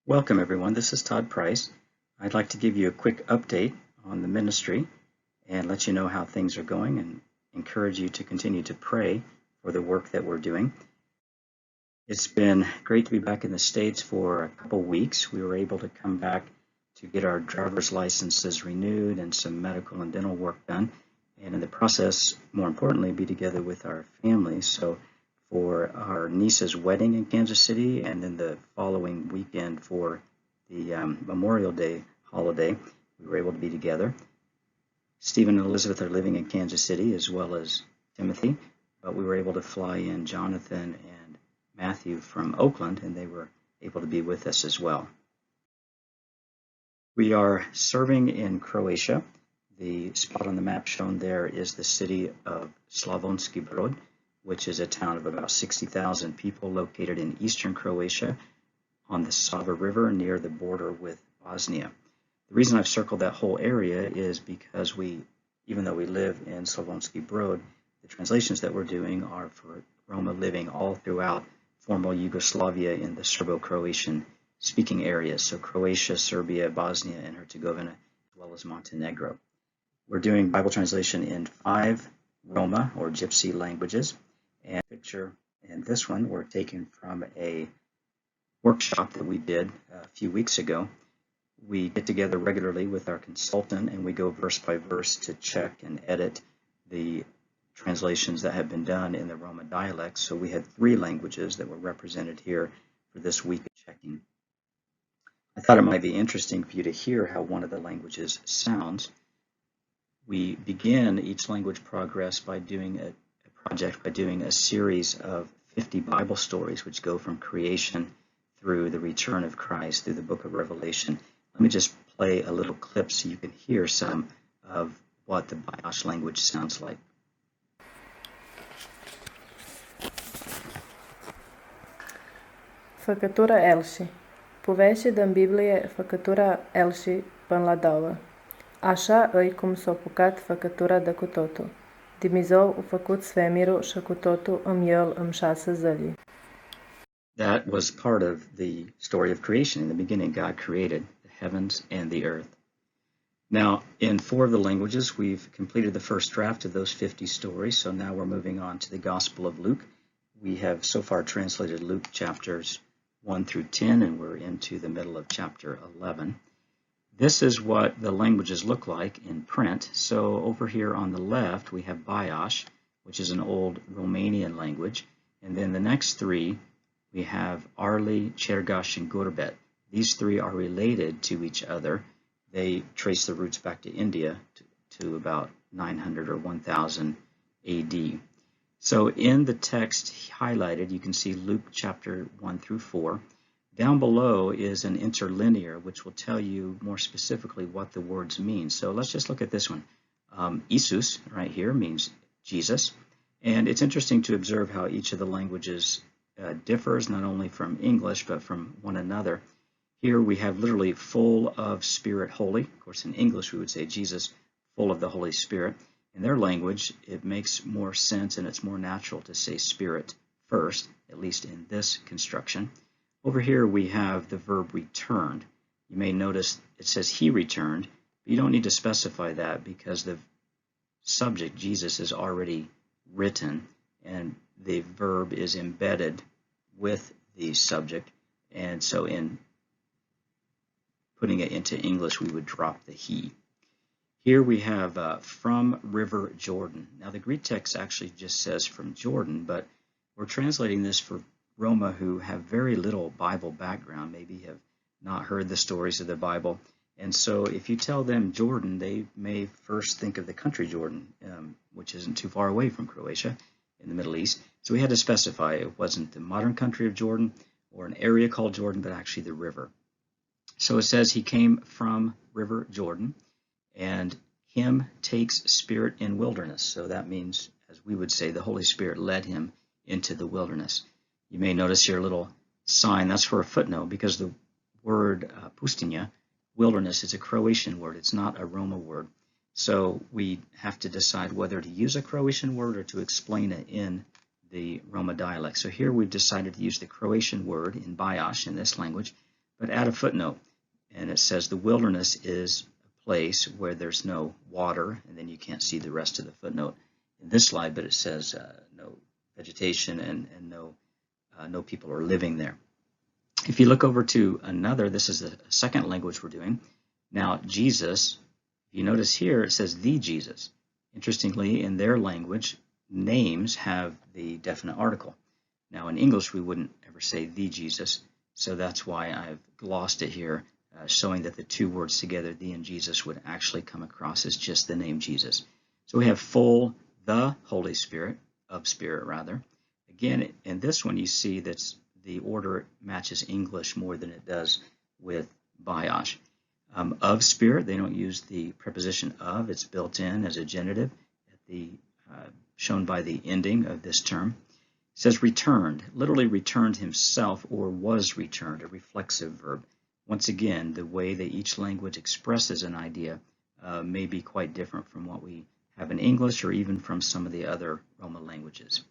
Welcome everyone, this is Todd Price. I'd like to give you a quick update on the ministry and let you know how things are going and encourage you to continue to pray for the work that we're doing. It's been great to be back in the States for a couple weeks. We were able to come back to get our driver's licenses renewed and some medical and dental work done, and in the process, more importantly, be together with our families. So for our niece's wedding in Kansas City, and then the following weekend for the Memorial Day holiday, we were able to be together. Stephen and Elizabeth are living in Kansas City, as well as Timothy, but we were able to fly in Jonathan and Matthew from Oakland, and they were able to be with us as well. We are serving in Croatia. The spot on the map shown there is the city of Slavonski Brod, which is a town of about 60,000 people located in eastern Croatia on the Sava River near the border with Bosnia. The reason I've circled that whole area is because even though we live in Slavonski Brod, the translations that we're doing are for Roma living all throughout former Yugoslavia in the Serbo-Croatian speaking areas, so Croatia, Serbia, Bosnia, and Herzegovina, as well as Montenegro. We're doing Bible translation in 5 Roma or Gypsy languages, and the picture and this one were taken from a workshop that we did a few weeks ago. We get together regularly with our consultant and we go verse by verse to check and edit the translations that have been done in the Roma dialects. So we had 3 languages that were represented here for this week of checking. I thought it might be interesting for you to hear how one of the languages sounds. We begin each language progress by doing a series of 50 Bible stories which go from creation through the return of Christ, through the book of Revelation. Let me just play a little clip so you can hear some of what the Baiash language sounds like. Făcătura Elși. Povești din Biblie făcătura Elși până la 2. Așa îi cum s-a apucat făcătura de cu totul. Dumnezeu a făcut svemiru și cu totul în el în 6 zile. That was part of the story of creation. In the beginning, God created the heavens and the earth. Now, in 4 of the languages, we've completed the first draft of those 50 stories, so now we're moving on to the Gospel of Luke. We have so far translated Luke chapters 1 through 10, and we're into the middle of chapter 11. This is what the languages look like in print. So over here on the left, we have Baiash, which is an old Romanian language, and then the next 3, we have Arli, Chergash, and Gurbet. These 3 are related to each other. They trace the roots back to India to about 900 or 1000 AD. So in the text highlighted, you can see Luke chapter 1 through 4. Down below is an interlinear, which will tell you more specifically what the words mean. So let's just look at this one. Isus, right here, means Jesus. And it's interesting to observe how each of the languages differs, not only from English, but from one another. Here we have literally full of Spirit, holy. Of course, in English, we would say Jesus, full of the Holy Spirit. In their language, it makes more sense and it's more natural to say Spirit first, at least in this construction. Over here, we have the verb returned. You may notice it says he returned, but you don't need to specify that because the subject, Jesus, is already written and the verb is embedded with the subject. And so in putting it into English, we would drop the he. Here we have from River Jordan. Now the Greek text actually just says from Jordan, but we're translating this for Roma who have very little Bible background, maybe have not heard the stories of the Bible. And so if you tell them Jordan, they may first think of the country Jordan, which isn't too far away from Croatia in the Middle East. So we had to specify it wasn't the modern country of Jordan or an area called Jordan, but actually the river. So it says he came from River Jordan, and him takes Spirit in wilderness. So that means, as we would say, the Holy Spirit led him into the wilderness. You may notice here a little sign, that's for a footnote, because the word pustinja, wilderness, is a Croatian word. It's not a Roma word. So we have to decide whether to use a Croatian word or to explain it in the Roma dialect. So here we've decided to use the Croatian word in Baiash, in this language, but add a footnote, and it says the wilderness is a place where there's no water, and then you can't see the rest of the footnote in this slide, but it says no vegetation and no people are living there. If you look over to another, this is the second language we're doing. Now, Jesus, if you notice here, it says the Jesus. Interestingly, in their language, names have the definite article. Now, in English, we wouldn't ever say the Jesus, so that's why I've glossed it here, showing that the two words together, the and Jesus, would actually come across as just the name Jesus. So we have full, the Holy Spirit, of Spirit rather. Again, in this one, you see that the order matches English more than it does with bios. Of Spirit, they don't use the preposition of. It's built in as a genitive, shown by the ending of this term. It says returned, literally returned himself or was returned, a reflexive verb. Once again, the way that each language expresses an idea may be quite different from what we have in English or even from some of the other Roma languages.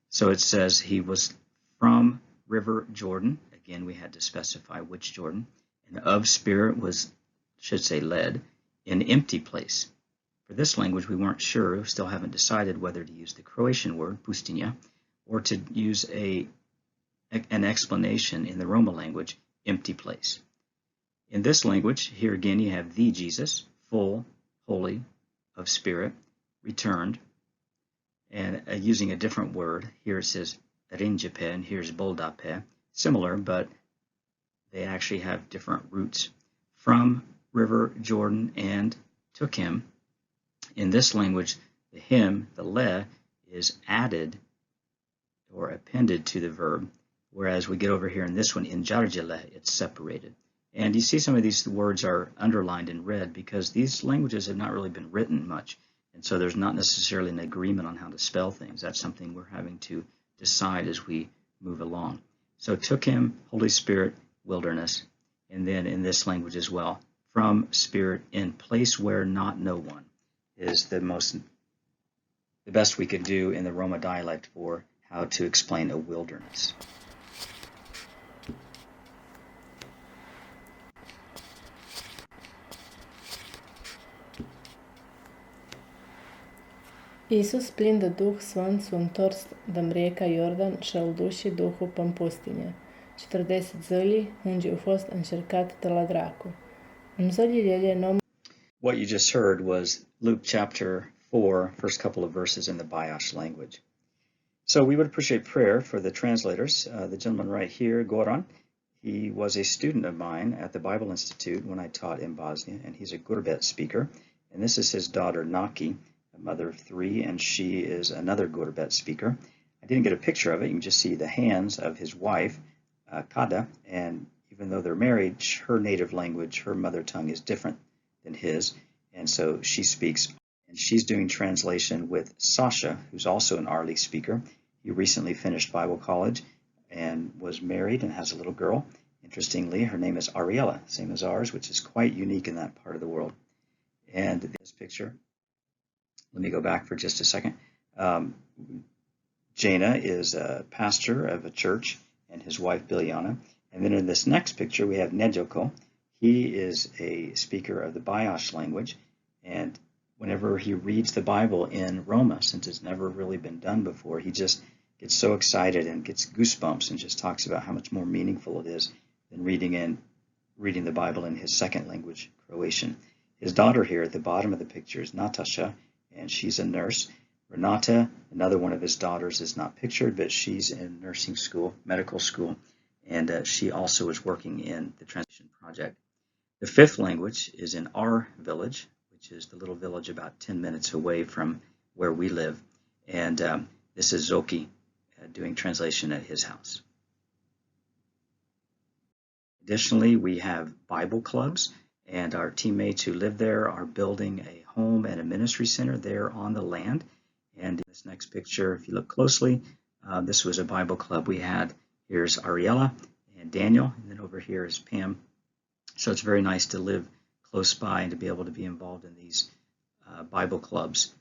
So it says he was from River Jordan. Again, we had to specify which Jordan. And of Spirit was, should say led, in empty place. For this language, we weren't sure. We still haven't decided whether to use the Croatian word, pustinja, or to use an explanation in the Roma language, empty place. In this language, here again, you have the Jesus, full, holy, of Spirit, returned, and using a different word. Here it says rinjepe, and here's boldape. Similar, but they actually have different roots. From River Jordan and took him. In this language, the him, the le, is added or appended to the verb, whereas we get over here in this one, in jarjele, it's separated. And you see some of these words are underlined in red because these languages have not really been written much. And so there's not necessarily an agreement on how to spell things. That's something we're having to decide as we move along. So took him, Holy Spirit, wilderness, and then in this language as well, from Spirit in place where not no one is the best we could do in the Roma dialect for how to explain a wilderness. Isus, plin de Duh Sfânt, s-a întors dăm rieka Iordan și-al duși Duhul pân pustinje. 40 zili, unde a fost încercat de la dracu. În zilele nom. What you just heard was Luke chapter 4, first couple of verses in the Bios language. So we would appreciate prayer for the translators. The gentleman right here, Goran, he was a student of mine at the Bible Institute when I taught in Bosnia, and he's a Gurbet speaker. And this is his daughter, Naki, a mother of 3, and she is another Gurbet speaker. I didn't get a picture of it. You can just see the hands of his wife, Kada, and even though they're married, her native language, her mother tongue is different than his, and so she speaks, and she's doing translation with Sasha, who's also an Arli speaker. He recently finished Bible college and was married and has a little girl. Interestingly, her name is Ariella, same as ours, which is quite unique in that part of the world. And this picture, let me go back for just a second. Jana is a pastor of a church, and his wife Biljana. And then in this next picture, we have Nedjoko. He is a speaker of the Bios language, and whenever he reads the Bible in Roma, since it's never really been done before, he just gets so excited and gets goosebumps and just talks about how much more meaningful it is than reading the Bible in his second language, Croatian. His daughter here at the bottom of the picture is Natasha, and she's a nurse. Renata, another one of his daughters, is not pictured, but she's in nursing school, medical school, and she also is working in the translation project. The fifth language is in our village, which is the little village about 10 minutes away from where we live, and this is Zoki doing translation at his house. Additionally, we have Bible clubs, and our teammates who live there are building a home and a ministry center there on the land. And in this next picture, if you look closely, this was a Bible club we had. Here's Ariella and Daniel, and then over here is Pam. So it's very nice to live close by and to be able to be involved in these Bible clubs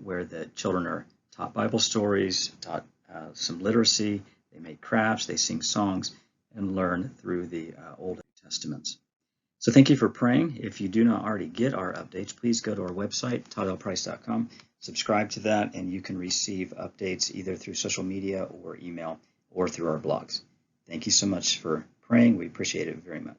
where the children are taught Bible stories, taught some literacy, they make crafts, they sing songs, and learn through the Old Testaments. So thank you for praying. If you do not already get our updates, please go to our website, toddlprice.com, subscribe to that, and you can receive updates either through social media or email or through our blogs. Thank you so much for praying. We appreciate it very much.